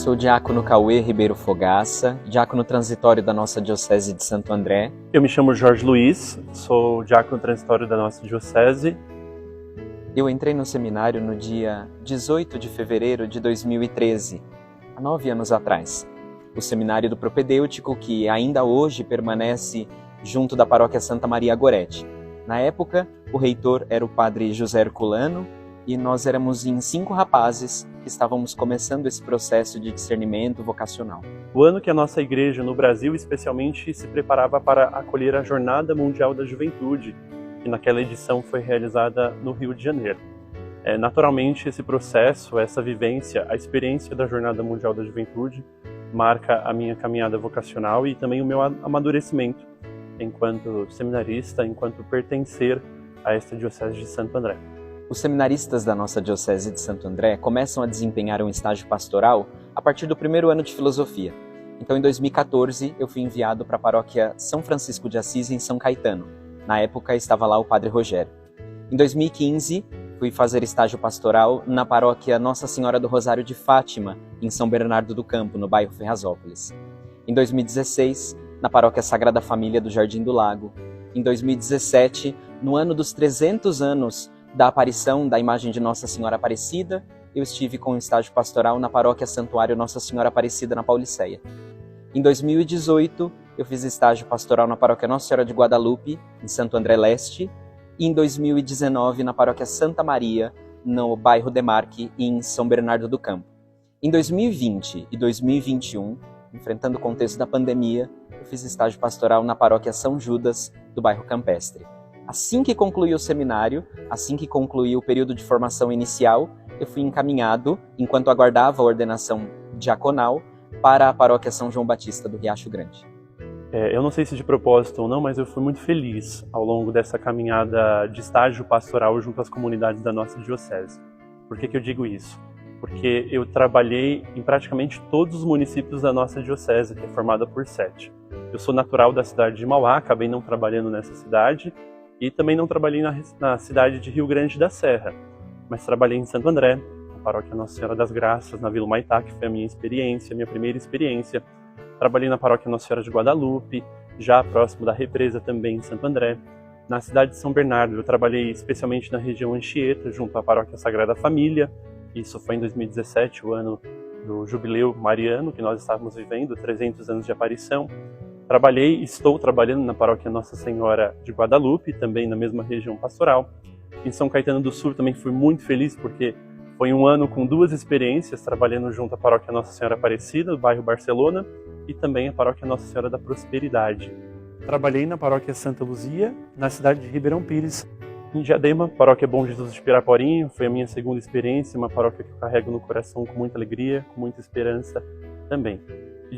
Sou o diácono Cauê Ribeiro Fogaça, diácono transitório da nossa Diocese de Santo André. Eu me chamo Jorge Luiz, sou diácono transitório da nossa Diocese. Eu entrei no seminário no dia 18 de fevereiro de 2013, há 9 anos atrás. O seminário do Propedêutico, que ainda hoje permanece junto da paróquia Santa Maria Gorete. Na época, o reitor era o padre José Herculano e nós éramos em 5 rapazes que estávamos começando esse processo de discernimento vocacional. O ano que a nossa igreja no Brasil especialmente se preparava para acolher a Jornada Mundial da Juventude, que naquela edição foi realizada no Rio de Janeiro. Naturalmente, esse processo, essa vivência, a experiência da Jornada Mundial da Juventude marca a minha caminhada vocacional e também o meu amadurecimento enquanto seminarista, enquanto pertencer a esta Diocese de Santo André. Os seminaristas da nossa Diocese de Santo André começam a desempenhar um estágio pastoral a partir do primeiro ano de filosofia. Então, em 2014, eu fui enviado para a paróquia São Francisco de Assis, em São Caetano. Na época, estava lá o padre Rogério. Em 2015, fui fazer estágio pastoral na paróquia Nossa Senhora do Rosário de Fátima, em São Bernardo do Campo, no bairro Ferrazópolis. Em 2016, na paróquia Sagrada Família do Jardim do Lago. Em 2017, no ano dos 300 anos da aparição da imagem de Nossa Senhora Aparecida, eu estive com um estágio pastoral na paróquia Santuário Nossa Senhora Aparecida, na Pauliceia. Em 2018, eu fiz estágio pastoral na paróquia Nossa Senhora de Guadalupe, em Santo André Leste, e em 2019 na paróquia Santa Maria, no bairro Demarque, em São Bernardo do Campo. Em 2020 e 2021, enfrentando o contexto da pandemia, eu fiz estágio pastoral na paróquia São Judas, do bairro Campestre. Assim que concluí o seminário, assim que concluí o período de formação inicial, eu fui encaminhado, enquanto aguardava a ordenação diaconal, para a paróquia São João Batista do Riacho Grande. Eu não sei se de propósito ou não, mas eu fui muito feliz ao longo dessa caminhada de estágio pastoral junto às comunidades da nossa diocese. Por que eu digo isso? Porque eu trabalhei em praticamente todos os municípios da nossa diocese, que é formada por 7. Eu sou natural da cidade de Mauá, acabei não trabalhando nessa cidade, e também não trabalhei na cidade de Rio Grande da Serra, mas trabalhei em Santo André, na paróquia Nossa Senhora das Graças, na Vila Humaitá, que foi a minha experiência, a minha primeira experiência. Trabalhei na paróquia Nossa Senhora de Guadalupe, já próximo da represa também em Santo André. Na cidade de São Bernardo, eu trabalhei especialmente na região Anchieta, junto à paróquia Sagrada Família. Isso foi em 2017, o ano do jubileu mariano, que nós estávamos vivendo, 300 anos de aparição. Estou trabalhando na paróquia Nossa Senhora de Guadalupe, também na mesma região pastoral. Em São Caetano do Sul também fui muito feliz, porque foi um ano com 2 experiências, trabalhando junto à paróquia Nossa Senhora Aparecida, do bairro Barcelona, e também a paróquia Nossa Senhora da Prosperidade. Trabalhei na paróquia Santa Luzia, na cidade de Ribeirão Pires. Em Diadema, paróquia Bom Jesus de Piraporinho, foi a minha segunda experiência, uma paróquia que eu carrego no coração com muita alegria, com muita esperança também. E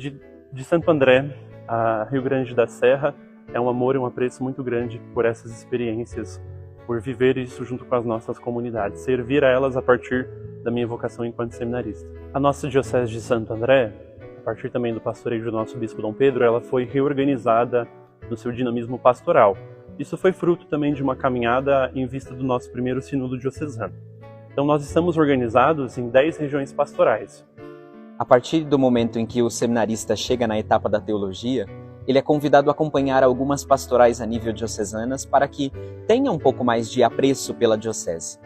de Santo André a Rio Grande da Serra, é um amor e um apreço muito grande por essas experiências, por viver isso junto com as nossas comunidades, servir a elas a partir da minha vocação enquanto seminarista. A nossa Diocese de Santo André, a partir também do pastoreio do nosso Bispo Dom Pedro, ela foi reorganizada no seu dinamismo pastoral. Isso foi fruto também de uma caminhada em vista do nosso primeiro sínodo diocesano. Então nós estamos organizados em 10 regiões pastorais. A partir do momento em que o seminarista chega na etapa da teologia, ele é convidado a acompanhar algumas pastorais a nível diocesanas para que tenha um pouco mais de apreço pela diocese.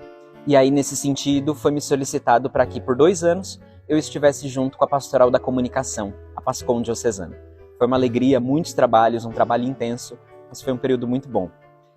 E aí, nesse sentido, foi me solicitado para que, por 2 anos, eu estivesse junto com a pastoral da comunicação, a PASCOM diocesana. Foi uma alegria, muitos trabalhos, um trabalho intenso, mas foi um período muito bom.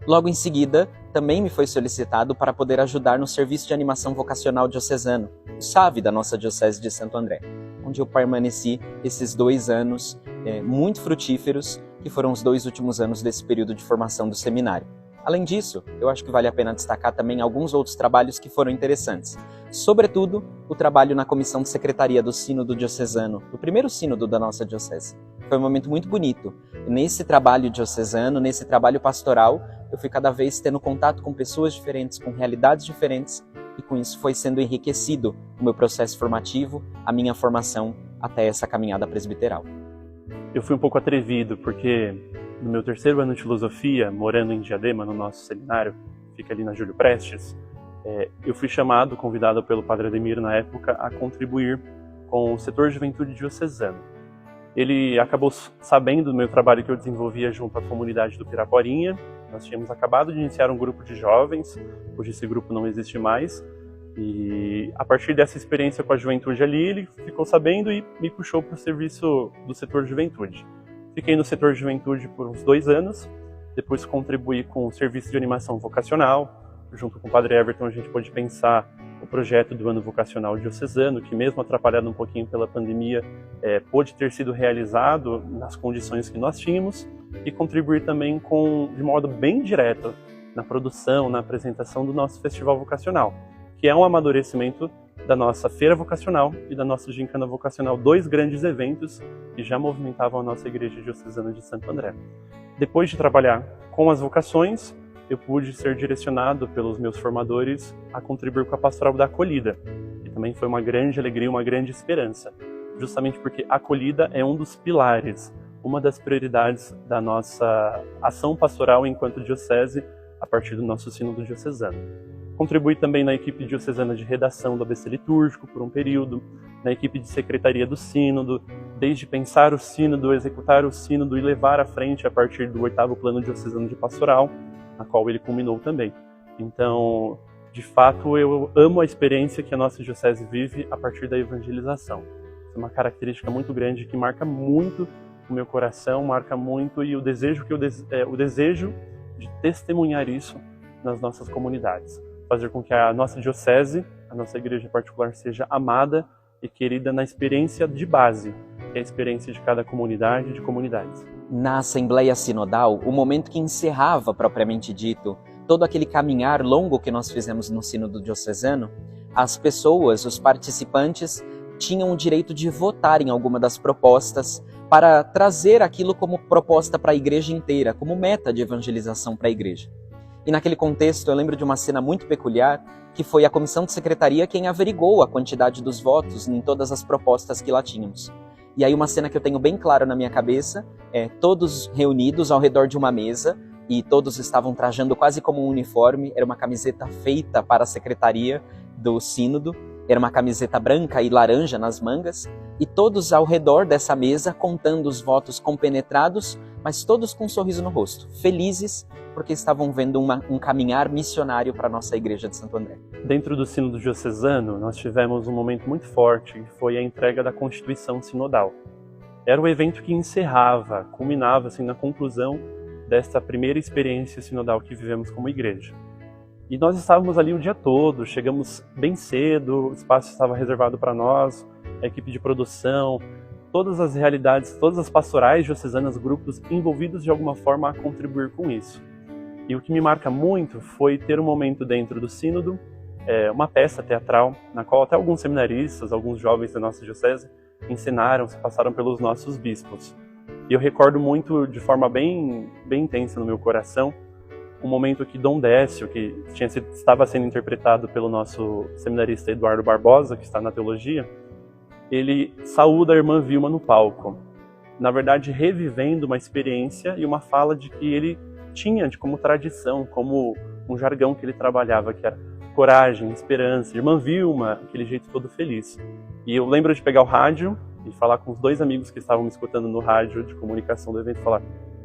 Logo em seguida, também me foi solicitado para poder ajudar no Serviço de Animação Vocacional Diocesano, o SAV da nossa Diocese de Santo André, onde eu permaneci esses 2 anos muito frutíferos, que foram os 2 últimos anos desse período de formação do seminário. Além disso, eu acho que vale a pena destacar também alguns outros trabalhos que foram interessantes. Sobretudo, o trabalho na comissão de secretaria do Sínodo Diocesano, do primeiro sínodo da nossa diocese. Foi um momento muito bonito. Nesse trabalho diocesano, nesse trabalho pastoral, eu fui cada vez tendo contato com pessoas diferentes, com realidades diferentes, e com isso foi sendo enriquecido o meu processo formativo, a minha formação até essa caminhada presbiteral. Eu fui um pouco atrevido, porque no meu 3º ano de filosofia, morando em Diadema, no nosso seminário, fica ali na Júlio Prestes, eu fui convidado pelo padre Ademir na época, a contribuir com o setor de juventude diocesano. Ele acabou sabendo do meu trabalho que eu desenvolvia junto à comunidade do Piraporinha. Nós tínhamos acabado de iniciar um grupo de jovens, hoje esse grupo não existe mais, e a partir dessa experiência com a juventude ali, ele ficou sabendo e me puxou para o serviço do setor de juventude. Fiquei no setor de juventude por uns 2 anos, depois contribuí com o serviço de animação vocacional. Junto com o Padre Everton, a gente pôde pensar o projeto do ano vocacional diocesano, que mesmo atrapalhado um pouquinho pela pandemia, pôde ter sido realizado nas condições que nós tínhamos, e contribuir também de modo bem direto na produção, na apresentação do nosso festival vocacional, que é um amadurecimento da nossa feira vocacional e da nossa gincana vocacional, 2 grandes eventos que já movimentavam a nossa igreja diocesana de Santo André. Depois de trabalhar com as vocações, eu pude ser direcionado pelos meus formadores a contribuir com a pastoral da acolhida, e também foi uma grande alegria, uma grande esperança, justamente porque a acolhida é um dos pilares, uma das prioridades da nossa ação pastoral enquanto diocese, a partir do nosso sínodo diocesano. Contribuí também na equipe diocesana de redação do ABC litúrgico por um período, na equipe de secretaria do sínodo, desde pensar o sínodo, executar o sínodo e levar à frente a partir do 8º plano diocesano de pastoral, na qual ele culminou também. Então, de fato, eu amo a experiência que a nossa diocese vive a partir da evangelização. É uma característica muito grande que marca muito o meu coração, marca muito e o desejo de testemunhar isso nas nossas comunidades. Fazer com que a nossa diocese, a nossa igreja em particular, seja amada e querida na experiência de base, que é a experiência de cada comunidade e de comunidades. Na Assembleia Sinodal, o momento que encerrava, propriamente dito, todo aquele caminhar longo que nós fizemos no Sínodo Diocesano, as pessoas, os participantes, tinham o direito de votar em alguma das propostas para trazer aquilo como proposta para a igreja inteira, como meta de evangelização para a igreja. E naquele contexto eu lembro de uma cena muito peculiar, que foi a comissão de secretaria quem averigou a quantidade dos votos em todas as propostas que lá tínhamos. E aí uma cena que eu tenho bem clara na minha cabeça, todos reunidos ao redor de uma mesa, e todos estavam trajando quase como um uniforme, era uma camiseta feita para a secretaria do sínodo, era uma camiseta branca e laranja nas mangas, e todos ao redor dessa mesa contando os votos compenetrados, mas todos com um sorriso no rosto, felizes porque estavam vendo um caminhar missionário para a nossa igreja de Santo André. Dentro do Sínodo Diocesano, nós tivemos um momento muito forte, que foi a entrega da Constituição Sinodal. Era o evento que encerrava, culminava assim, na conclusão dessa primeira experiência sinodal que vivemos como igreja. E nós estávamos ali o dia todo, chegamos bem cedo, o espaço estava reservado para nós, a equipe de produção, todas as realidades, todas as pastorais diocesanas, grupos envolvidos de alguma forma a contribuir com isso. E o que me marca muito foi ter um momento dentro do sínodo, uma peça teatral, na qual até alguns seminaristas, alguns jovens da nossa diocese, ensinaram, se passaram pelos nossos bispos. E eu recordo muito, de forma bem intensa no meu coração, um momento que Dom Décio, que estava sendo interpretado pelo nosso seminarista Eduardo Barbosa, que está na teologia, ele saúda a irmã Vilma no palco. Na verdade, revivendo uma experiência e uma fala de que ele tinha como tradição, como um jargão que ele trabalhava, que era coragem, esperança, irmã Vilma, aquele jeito todo feliz. E eu lembro de pegar o rádio e falar com os 2 amigos que estavam me escutando no rádio de comunicação do evento, falar,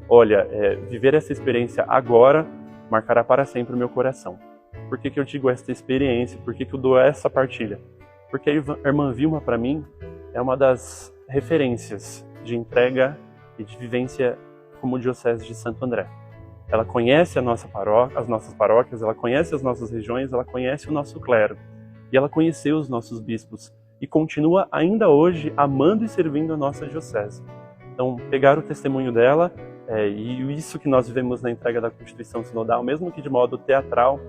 olha, viver essa experiência agora marcará para sempre o meu coração. Por que eu digo essa experiência? Por que eu dou essa partilha? Porque a irmã Vilma, para mim, é uma das referências de entrega e de vivência como diocese de Santo André. Ela conhece as nossas paróquias, ela conhece as nossas regiões, ela conhece o nosso clero. E ela conheceu os nossos bispos e continua ainda hoje amando e servindo a nossa diocese. Então, pegar o testemunho dela e isso que nós vivemos na entrega da Constituição Sinodal, mesmo que de modo teatral,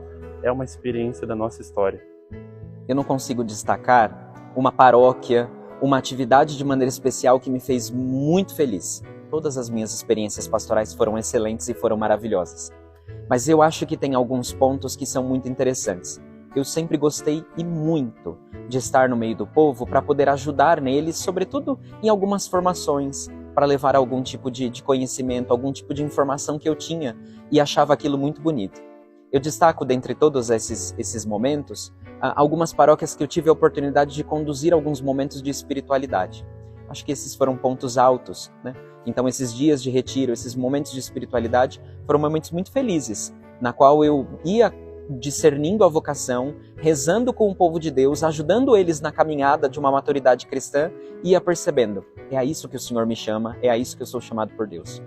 é uma experiência da nossa história. Eu não consigo destacar uma paróquia, uma atividade de maneira especial que me fez muito feliz. Todas as minhas experiências pastorais foram excelentes e foram maravilhosas. Mas eu acho que tem alguns pontos que são muito interessantes. Eu sempre gostei e muito de estar no meio do povo para poder ajudar neles, sobretudo em algumas formações, para levar algum tipo de conhecimento, algum tipo de informação que eu tinha e achava aquilo muito bonito. Eu destaco dentre todos esses momentos algumas paróquias que eu tive a oportunidade de conduzir alguns momentos de espiritualidade. Acho que esses foram pontos altos, né? Então esses dias de retiro, esses momentos de espiritualidade foram momentos muito felizes, na qual eu ia discernindo a vocação, rezando com o povo de Deus, ajudando eles na caminhada de uma maturidade cristã e ia percebendo, é a isso que o Senhor me chama, é a isso que eu sou chamado por Deus.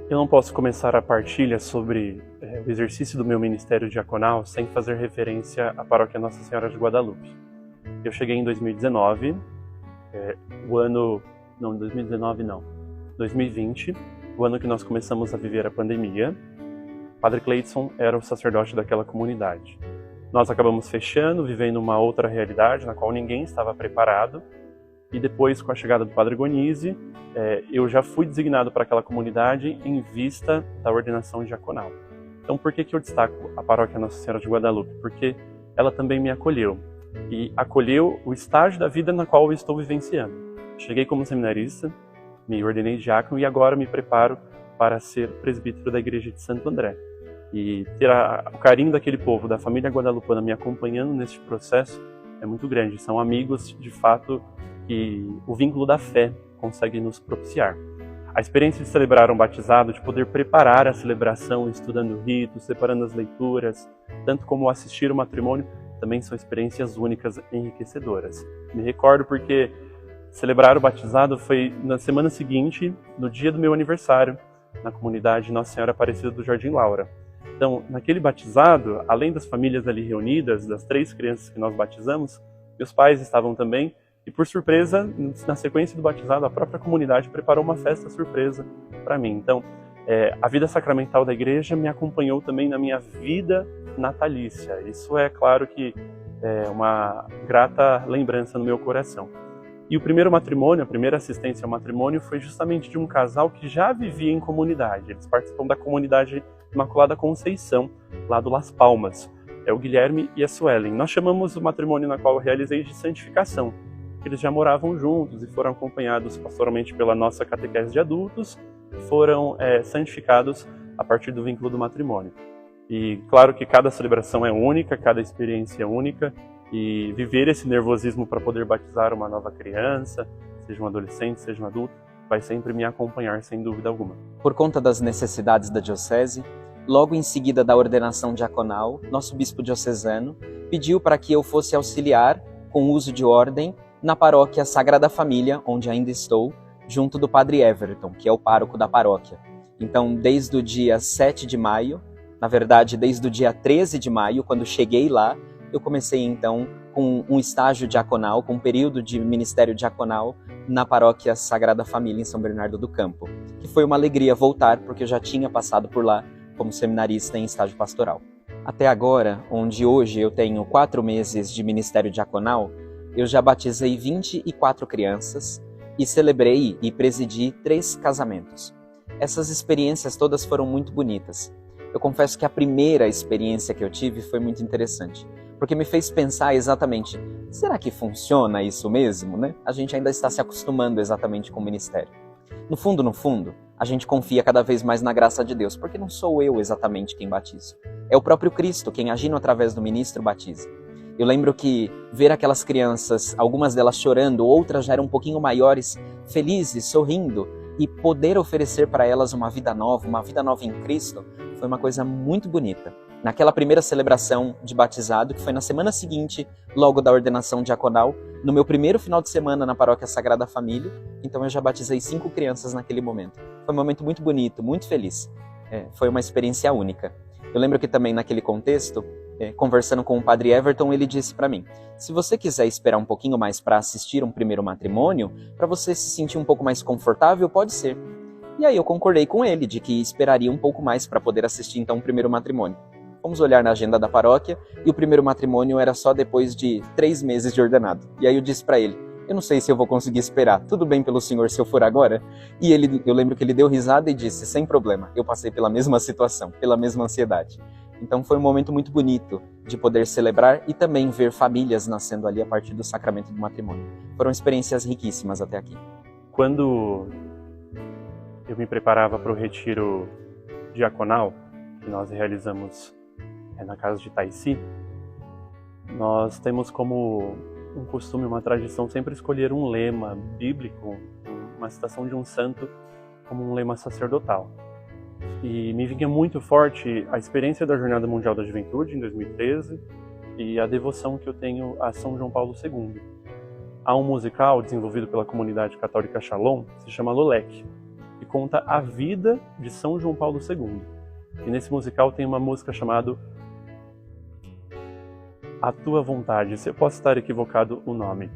Eu não posso começar a partilha sobre o exercício do meu ministério diaconal sem fazer referência à paróquia Nossa Senhora de Guadalupe. Eu cheguei em 2019, 2020, o ano que nós começamos a viver a pandemia. Padre Cleidson era o sacerdote daquela comunidade. Nós acabamos fechando, vivendo uma outra realidade na qual ninguém estava preparado. E depois, com a chegada do Padre Gonise, eu já fui designado para aquela comunidade em vista da ordenação diaconal. Então, por que eu destaco a paróquia Nossa Senhora de Guadalupe? Porque ela também me acolheu. E acolheu o estágio da vida na qual eu estou vivenciando. Cheguei como seminarista, me ordenei diácono e agora me preparo para ser presbítero da Igreja de Santo André. E ter o carinho daquele povo, da família guadalupana me acompanhando nesse processo é muito grande. São amigos, de fato, que o vínculo da fé consegue nos propiciar. A experiência de celebrar um batizado, de poder preparar a celebração, estudando ritos, separando as leituras, tanto como assistir o matrimônio, também são experiências únicas, enriquecedoras. Me recordo porque celebrar o batizado foi na semana seguinte, no dia do meu aniversário, na comunidade Nossa Senhora Aparecida do Jardim Laura. Então, naquele batizado, além das famílias ali reunidas, das 3 crianças que nós batizamos, meus pais estavam também, e por surpresa, na sequência do batizado, a própria comunidade preparou uma festa surpresa para mim. Então, a vida sacramental da igreja me acompanhou também na minha vida natalícia. Isso é claro que é uma grata lembrança no meu coração. E o primeiro matrimônio, a primeira assistência ao matrimônio foi justamente de um casal que já vivia em comunidade. Eles participam da comunidade Imaculada Conceição, lá do Las Palmas. É o Guilherme e a Suelen. Nós chamamos o matrimônio na qual eu realizei de santificação. Eles já moravam juntos e foram acompanhados pastoralmente pela nossa catequese de adultos e foram santificados a partir do vínculo do matrimônio. E claro que cada celebração é única, cada experiência é única, e viver esse nervosismo para poder batizar uma nova criança, seja um adolescente, seja um adulto, vai sempre me acompanhar sem dúvida alguma. Por conta das necessidades da diocese, logo em seguida da ordenação diaconal, nosso bispo diocesano pediu para que eu fosse auxiliar com uso de ordem na paróquia Sagrada Família, onde ainda estou, junto do Padre Everton, que é o pároco da paróquia. Então, desde o dia 7 de maio, na verdade, desde o dia 13 de maio, quando cheguei lá, eu comecei então com um estágio diaconal, com um período de ministério diaconal na paróquia Sagrada Família em São Bernardo do Campo, que foi uma alegria voltar, porque eu já tinha passado por lá como seminarista em estágio pastoral. Até agora, onde hoje eu tenho 4 meses de ministério diaconal, eu já batizei 24 crianças e celebrei e presidi 3 casamentos. Essas experiências todas foram muito bonitas. Eu confesso que a primeira experiência que eu tive foi muito interessante, porque me fez pensar exatamente, será que funciona isso mesmo, né? A gente ainda está se acostumando exatamente com o ministério. No fundo, a gente confia cada vez mais na graça de Deus, porque não sou eu exatamente quem batizo. É o próprio Cristo quem, agindo através do ministro, batiza. Eu lembro que ver aquelas crianças, algumas delas chorando, outras já eram um pouquinho maiores, felizes, sorrindo, e poder oferecer para elas uma vida nova em Cristo, foi uma coisa muito bonita. Naquela primeira celebração de batizado, que foi na semana seguinte, logo da ordenação diaconal, no meu primeiro final de semana na paróquia Sagrada Família, então eu já batizei 5 crianças naquele momento. Foi um momento muito bonito, muito feliz. Foi uma experiência única. Eu lembro que também naquele contexto, conversando com o Padre Everton, ele disse para mim, se você quiser esperar um pouquinho mais para assistir um primeiro matrimônio, para você se sentir um pouco mais confortável, pode ser. E aí eu concordei com ele de que esperaria um pouco mais para poder assistir então um primeiro matrimônio. Fomos olhar na agenda da paróquia e o primeiro matrimônio era só depois de 3 meses de ordenado. E aí eu disse para ele, eu não sei se eu vou conseguir esperar, tudo bem pelo senhor se eu for agora? E eu lembro que ele deu risada e disse, sem problema, eu passei pela mesma situação, pela mesma ansiedade. Então foi um momento muito bonito de poder celebrar e também ver famílias nascendo ali a partir do sacramento do matrimônio. Foram experiências riquíssimas até aqui. Quando eu me preparava para o retiro diaconal, que nós realizamos na casa de Taici, nós temos como um costume, uma tradição, sempre escolher um lema bíblico, uma citação de um santo, como um lema sacerdotal. E me vinha muito forte a experiência da Jornada Mundial da Juventude, em 2013, e a devoção que eu tenho a São João Paulo II. Há um musical desenvolvido pela comunidade católica Shalom, que se chama Lolek, que conta a vida de São João Paulo II. E nesse musical tem uma música chamada A Tua Vontade. Eu posso estar equivocado o nome.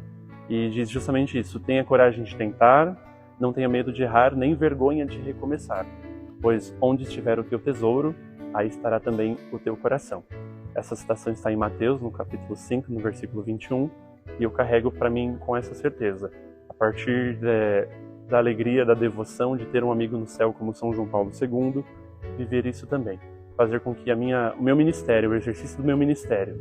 E diz justamente isso: tenha coragem de tentar, não tenha medo de errar, nem vergonha de recomeçar. Pois onde estiver o teu tesouro, aí estará também o teu coração. Essa citação está em Mateus, no capítulo 5, no versículo 21, e eu carrego para mim com essa certeza. A partir da alegria, da devoção de ter um amigo no céu como São João Paulo II, viver isso também. Fazer com que o meu ministério, o exercício do meu ministério,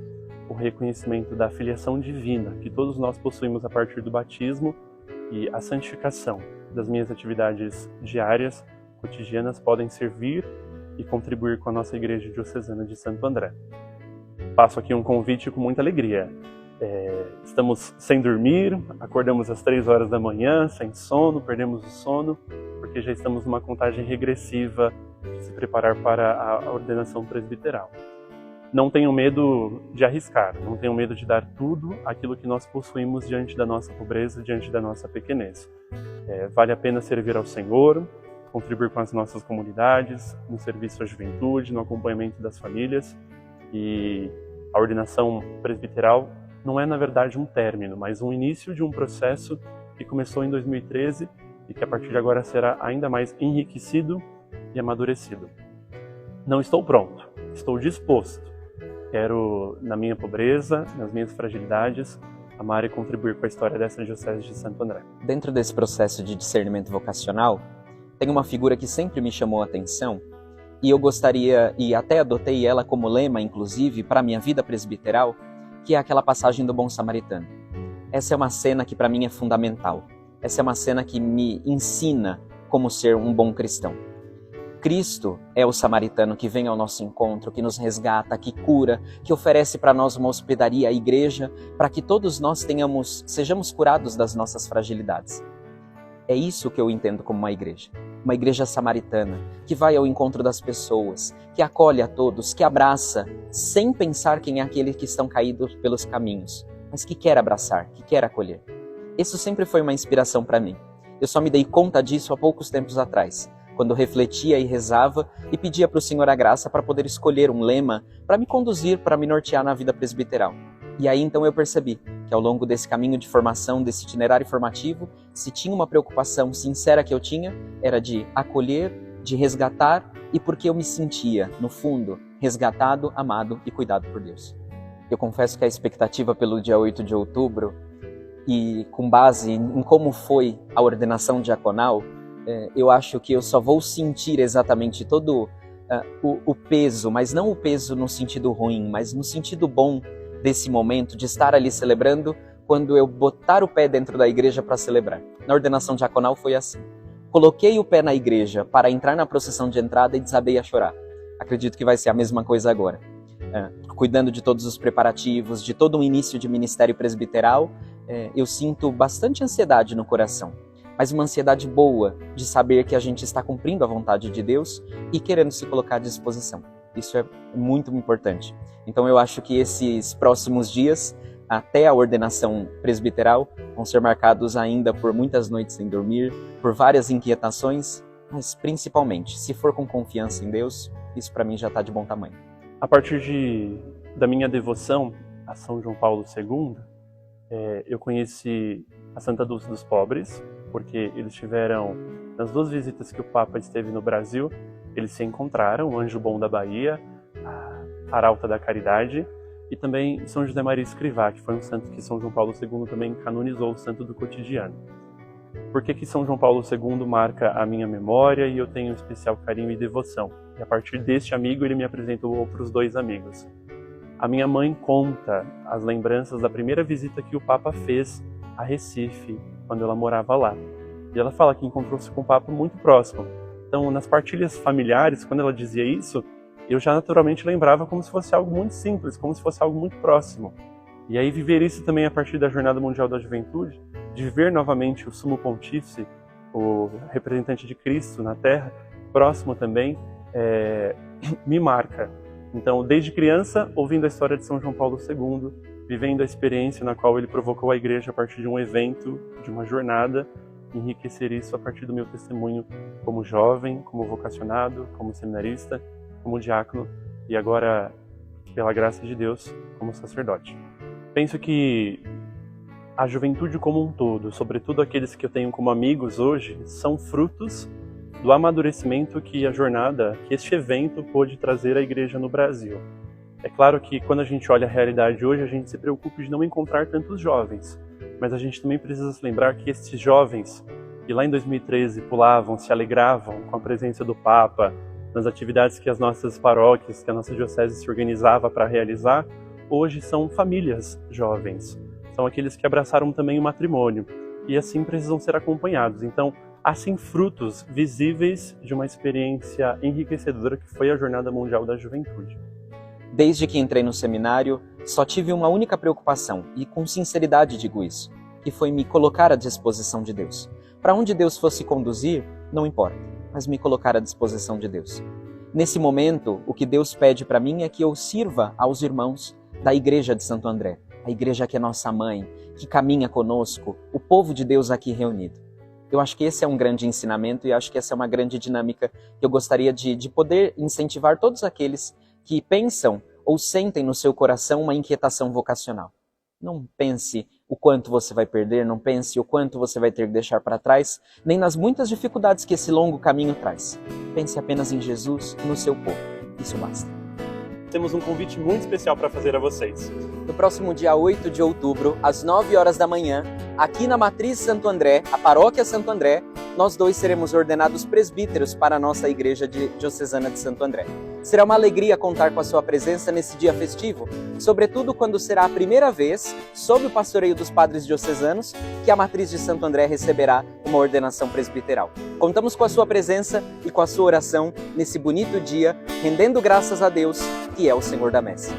o reconhecimento da filiação divina que todos nós possuímos a partir do batismo e a santificação das minhas atividades diárias, cotidianas, podem servir e contribuir com a nossa Igreja Diocesana de Santo André. Faço aqui um convite com muita alegria. Estamos sem dormir, acordamos às 3 horas da manhã, sem sono, perdemos o sono, porque já estamos numa contagem regressiva de se preparar para a ordenação presbiteral. Não tenham medo de arriscar, não tenham medo de dar tudo aquilo que nós possuímos diante da nossa pobreza, diante da nossa pequenez. Vale a pena servir ao Senhor, contribuir com as nossas comunidades, no serviço à juventude, no acompanhamento das famílias. E a ordenação presbiteral não é, na verdade, um término, mas um início de um processo que começou em 2013 e que a partir de agora será ainda mais enriquecido e amadurecido. Não estou pronto, estou disposto. Quero, na minha pobreza, nas minhas fragilidades, amar e contribuir com a história dessa Diocese de Santo André. Dentro desse processo de discernimento vocacional, tem uma figura que sempre me chamou a atenção e eu gostaria, e até adotei ela como lema, inclusive, para a minha vida presbiteral, que é aquela passagem do Bom Samaritano. Essa é uma cena que para mim é fundamental. Essa é uma cena que me ensina como ser um bom cristão. Cristo é o samaritano que vem ao nosso encontro, que nos resgata, que cura, que oferece para nós uma hospedaria, a igreja, para que todos nós sejamos curados das nossas fragilidades. É isso que eu entendo como uma igreja samaritana, que vai ao encontro das pessoas, que acolhe a todos, que abraça, sem pensar quem é aquele que estão caídos pelos caminhos, mas que quer abraçar, que quer acolher. Isso sempre foi uma inspiração para mim. Eu só me dei conta disso há poucos tempos atrás, quando refletia e rezava e pedia para o Senhor a graça para poder escolher um lema para me conduzir, para me nortear na vida presbiteral. E aí então eu percebi que ao longo desse caminho de formação, desse itinerário formativo, se tinha uma preocupação sincera que eu tinha, era de acolher, de resgatar, e porque eu me sentia, no fundo, resgatado, amado e cuidado por Deus. Eu confesso que a expectativa pelo dia 8 de outubro, e com base em como foi a ordenação diaconal, eu acho que eu só vou sentir exatamente todo o peso, mas não o peso no sentido ruim, mas no sentido bom desse momento, de estar ali celebrando, quando eu botar o pé dentro da igreja para celebrar. Na ordenação diaconal foi assim. Coloquei o pé na igreja para entrar na procissão de entrada e desabei a chorar. Acredito que vai ser a mesma coisa agora. Cuidando de todos os preparativos, de todo um início de ministério presbiteral, eu sinto bastante ansiedade no coração. Mas uma ansiedade boa de saber que a gente está cumprindo a vontade de Deus e querendo se colocar à disposição. Isso é muito importante. Então eu acho que esses próximos dias, até a ordenação presbiteral, vão ser marcados ainda por muitas noites sem dormir, por várias inquietações, mas principalmente, se for com confiança em Deus, isso para mim já está de bom tamanho. A partir da minha devoção a São João Paulo II, eu conheci a Santa Dulce dos Pobres, porque eles tiveram, nas 2 visitas que o Papa esteve no Brasil, eles se encontraram, o Anjo Bom da Bahia, a Arauta da Caridade, e também São José Maria Escrivá, que foi um santo que São João Paulo II também canonizou, o santo do cotidiano. Por que São João Paulo II marca a minha memória e eu tenho um especial carinho e devoção? E a partir deste amigo, ele me apresentou outros 2 amigos. A minha mãe conta as lembranças da primeira visita que o Papa fez a Recife, quando ela morava lá. E ela fala que encontrou-se com o Papa muito próximo. Então, nas partilhas familiares, quando ela dizia isso, eu já naturalmente lembrava como se fosse algo muito simples, como se fosse algo muito próximo. E aí viver isso também a partir da Jornada Mundial da Juventude, de ver novamente o Sumo Pontífice, o representante de Cristo na Terra, próximo também, me marca. Então, desde criança, ouvindo a história de São João Paulo II, vivendo a experiência na qual ele provocou a igreja a partir de um evento, de uma jornada, enriquecer isso a partir do meu testemunho como jovem, como vocacionado, como seminarista, como diácono e agora, pela graça de Deus, como sacerdote. Penso que a juventude como um todo, sobretudo aqueles que eu tenho como amigos hoje, são frutos do amadurecimento que a jornada, que este evento pôde trazer à igreja no Brasil. É claro que quando a gente olha a realidade hoje, a gente se preocupa de não encontrar tantos jovens, mas a gente também precisa se lembrar que esses jovens que lá em 2013 pulavam, se alegravam com a presença do Papa, nas atividades que as nossas paróquias, que a nossa diocese se organizava para realizar, hoje são famílias jovens. São aqueles que abraçaram também o matrimônio e assim precisam ser acompanhados. Então, há sim frutos visíveis de uma experiência enriquecedora que foi a Jornada Mundial da Juventude. Desde que entrei no seminário, só tive uma única preocupação, e com sinceridade digo isso, que foi me colocar à disposição de Deus. Para onde Deus fosse conduzir, não importa, mas me colocar à disposição de Deus. Nesse momento, o que Deus pede para mim é que eu sirva aos irmãos da Igreja de Santo André, a igreja que é nossa mãe, que caminha conosco, o povo de Deus aqui reunido. Eu acho que esse é um grande ensinamento e acho que essa é uma grande dinâmica que eu gostaria de poder incentivar todos aqueles que pensam ou sentem no seu coração uma inquietação vocacional. Não pense o quanto você vai perder, não pense o quanto você vai ter que deixar para trás, nem nas muitas dificuldades que esse longo caminho traz. Pense apenas em Jesus e no seu povo. Isso basta. Temos um convite muito especial para fazer a vocês. No próximo dia 8 de outubro, às 9 horas da manhã, aqui na Matriz Santo André, a Paróquia Santo André, nós dois seremos ordenados presbíteros para a nossa Igreja Diocesana de Santo André. Será uma alegria contar com a sua presença nesse dia festivo, sobretudo quando será a primeira vez, sob o pastoreio dos padres diocesanos, que a Matriz de Santo André receberá uma ordenação presbiteral. Contamos com a sua presença e com a sua oração nesse bonito dia, rendendo graças a Deus, que é o Senhor da Messe.